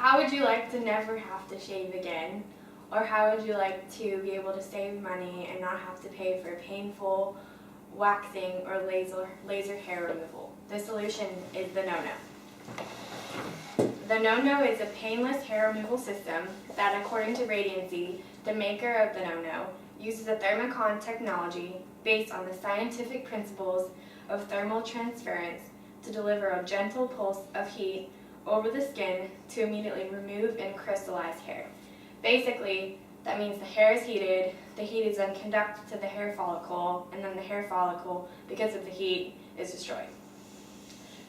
How would you like to never have to shave again? Or how would you like to be able to save money and not have to pay for painful waxing or laser hair removal? The solution is the No-No. The No-No is a painless hair removal system that, according to Radiancy, the maker of the No-No, uses a thermocon technology based on the scientific principles of thermal transference to deliver a gentle pulse of heat over the skin to immediately remove and crystallize hair. Basically, that means the hair is heated, the heat is then conducted to the hair follicle, and then the hair follicle, because of the heat, is destroyed.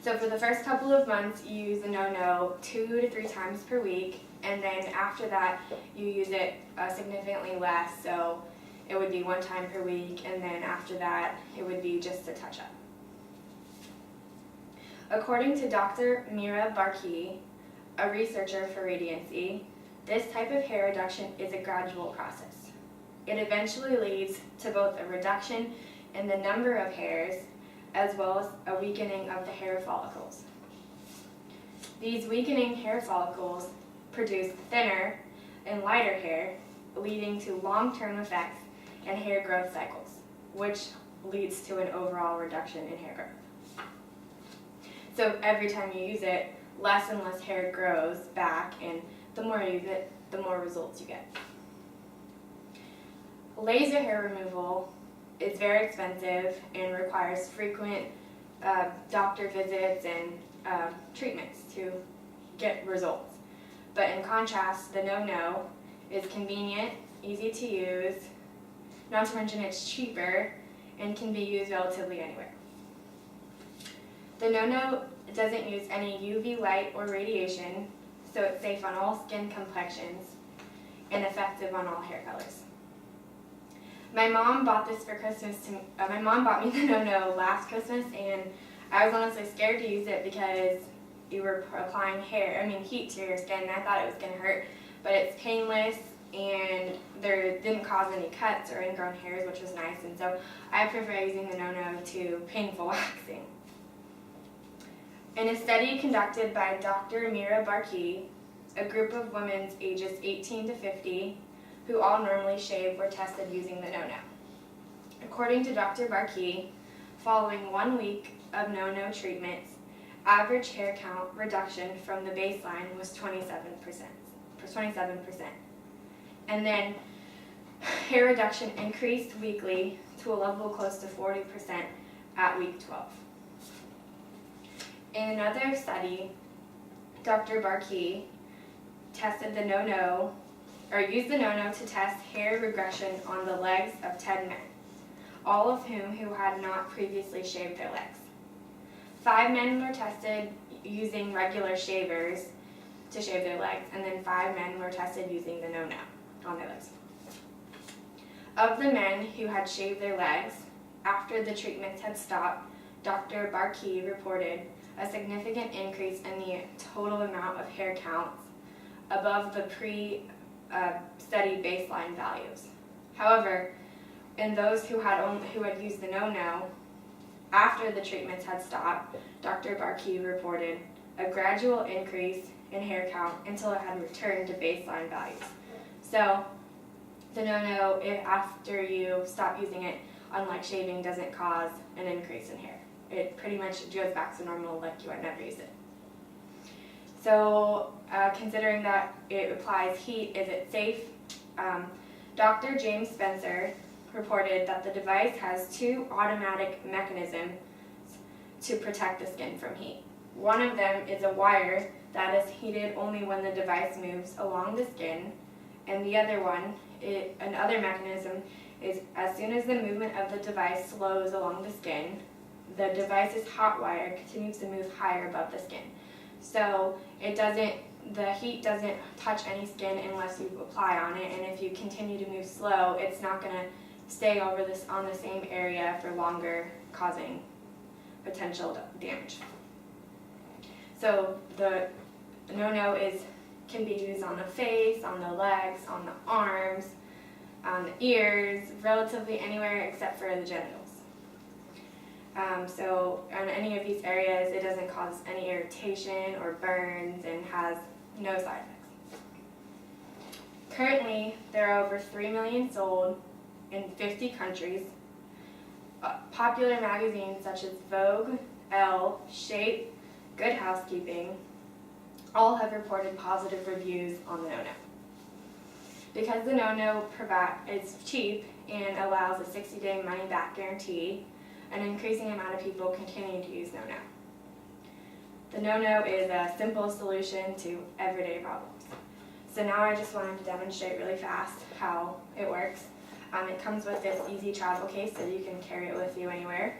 So for the first couple of months, you use the No-No 2 to 3 times per week, and then after that, you use it significantly less, so it would be 1 time per week, and then after that, it would be just a touch-up. According to Dr. Mira Barkey, a researcher for Radiancy, this type of hair reduction is a gradual process. It eventually leads to both a reduction in the number of hairs as well as a weakening of the hair follicles. These weakening hair follicles produce thinner and lighter hair, leading to long-term effects and hair growth cycles, which leads to an overall reduction in hair growth. So every time you use it, less and less hair grows back, and the more you use it, the more results you get. Laser hair removal is very expensive and requires frequent doctor visits and treatments to get results. But in contrast, the No-No is convenient, easy to use, not to mention it's cheaper, and can be used relatively anywhere. The No-No doesn't use any UV light or radiation, so it's safe on all skin complexions and effective on all hair colors. My mom bought this for Christmas. My mom bought me the No-No last Christmas, and I was honestly scared to use it because you were applying heat to your skin, and I thought it was going to hurt. But it's painless, and there didn't cause any cuts or ingrown hairs, which was nice. And so I prefer using the No-No to painful waxing. In a study conducted by Dr. Mira Barkey, a group of women ages 18 to 50 who all normally shave were tested using the No-No. According to Dr. Barkey, following 1 week of No-No treatments, average hair count reduction from the baseline was 27%. And then hair reduction increased weekly to a level close to 40% at week 12. In another study, Dr. Barkey tested the No-No, or used the No-No to test hair regression on the legs of 10 men, all of whom had not previously shaved their legs. 5 men were tested using regular shavers to shave their legs, and then 5 men were tested using the No-No on their legs. Of the men who had shaved their legs, after the treatments had stopped, Dr. Barkey reported a significant increase in the total amount of hair counts above the pre-study baseline values. However, in those who had used the No-No, after the treatments had stopped, Dr. Barkey reported a gradual increase in hair count until it had returned to baseline values. So the No-No, after you stop using it, unlike shaving, doesn't cause an increase in hair. It pretty much goes back to normal like you had never used it. So considering that it applies heat, is it safe? Dr. James Spencer reported that the device has 2 automatic mechanisms to protect the skin from heat. One of them is a wire that is heated only when the device moves along the skin, and the other one, another mechanism, is as soon as the movement of the device slows along the skin, the device's hot wire continues to move higher above the skin. So the heat doesn't touch any skin unless you apply on it, and if you continue to move slow, it's not going to stay on the same area for longer, causing potential damage. So the No-No can be used on the face, on the legs, on the arms, on the ears, relatively anywhere except for the genitals. So on any of these areas, it doesn't cause any irritation or burns and has no side effects. Currently, there are over 3 million sold in 50 countries. Popular magazines such as Vogue, Elle, Shape, Good Housekeeping all have reported positive reviews on the No-No. Because the No-No is cheap and allows a 60-day money-back guarantee, an increasing amount of people continue to use No-No. The No-No is a simple solution to everyday problems. So now I just wanted to demonstrate really fast how it works. It comes with this easy travel case so you can carry it with you anywhere.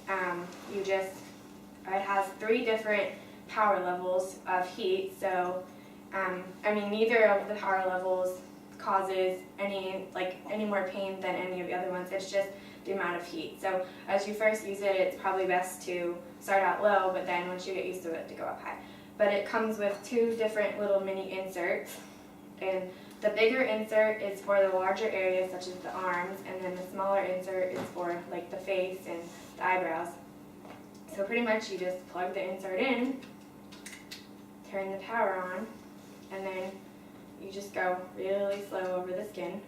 It has 3 different power levels of heat, so neither of the power levels causes any more pain than any of the other ones. It's just the amount of heat. So as you first use it, it's probably best to start out low, but then once you get used to it, to go up high. But it comes with 2 different little mini inserts, and the bigger insert is for the larger areas such as the arms, and then the smaller insert is for like the face and the eyebrows. So pretty much you just plug the insert in, turn the power on, and then you just go really slow over the skin,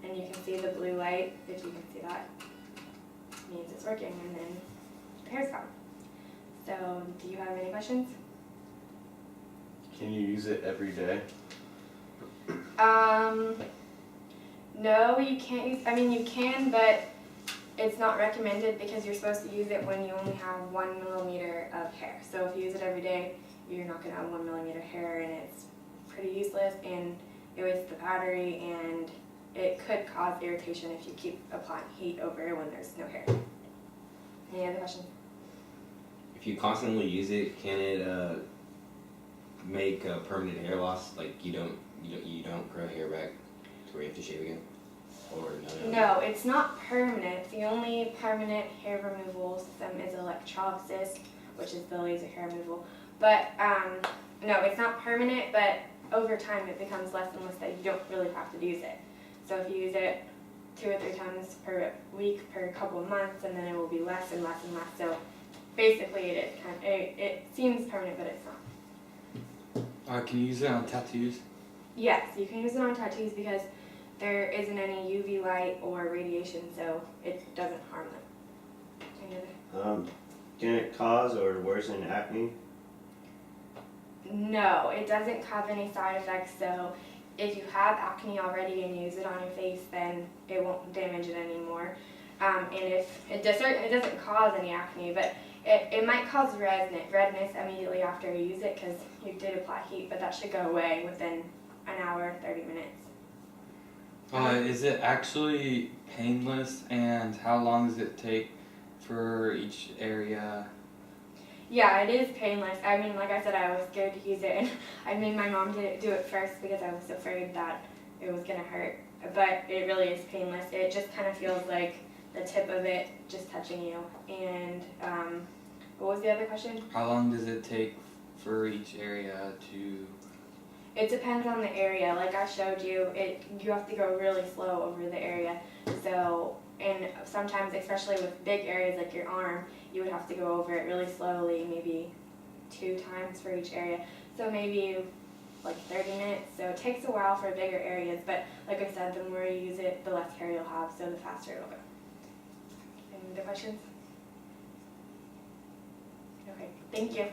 and you can see the blue light. If you can see that, it means it's working, and then the hair's gone. So do you have any questions? Can you use it every day? No, you can't use, you can, but it's not recommended because you're supposed to use it when you only have 1 millimeter of hair. So if you use it every day, you're not going to have 1 millimeter hair, and it's pretty useless, and it wastes the battery, and it could cause irritation if you keep applying heat over when there's no hair. Any other questions? If you constantly use it, can it make a permanent hair loss? Like you don't grow hair back to where you have to shave again? Or no? No, it's not permanent. The only permanent hair removal system is electrolysis, which is the laser hair removal. But no, it's not permanent, but over time it becomes less and less that you don't really have to use it. So if you use it 2 or 3 times per week, per couple of months, and then it will be less and less and less. So basically it seems permanent, but it's not. Can you use it on tattoos? Yes, you can use it on tattoos because there isn't any UV light or radiation, so it doesn't harm them. Any other? Can it cause or worsen acne? No, it doesn't cause any side effects, so if you have acne already and use it on your face, then it won't damage it anymore. And if it doesn't cause any acne, but it might cause redness immediately after you use it because you did apply heat, but that should go away within an hour, 30 minutes. Is it actually painless, and how long does it take for each area? Yeah, it is painless. Like I said, I was scared to use it, and I made my mom do it first because I was afraid that it was going to hurt. But it really is painless. It just kind of feels like the tip of it just touching you. And what was the other question? How long does it take for each area to... It depends on the area. Like I showed you, you have to go really slow over the area. So, and sometimes, especially with big areas like your arm, you would have to go over it really slowly, maybe 2 times for each area. So maybe like 30 minutes. So it takes a while for bigger areas, but like I said, the more you use it, the less hair you'll have, so the faster it'll go. Any other questions? Okay, thank you.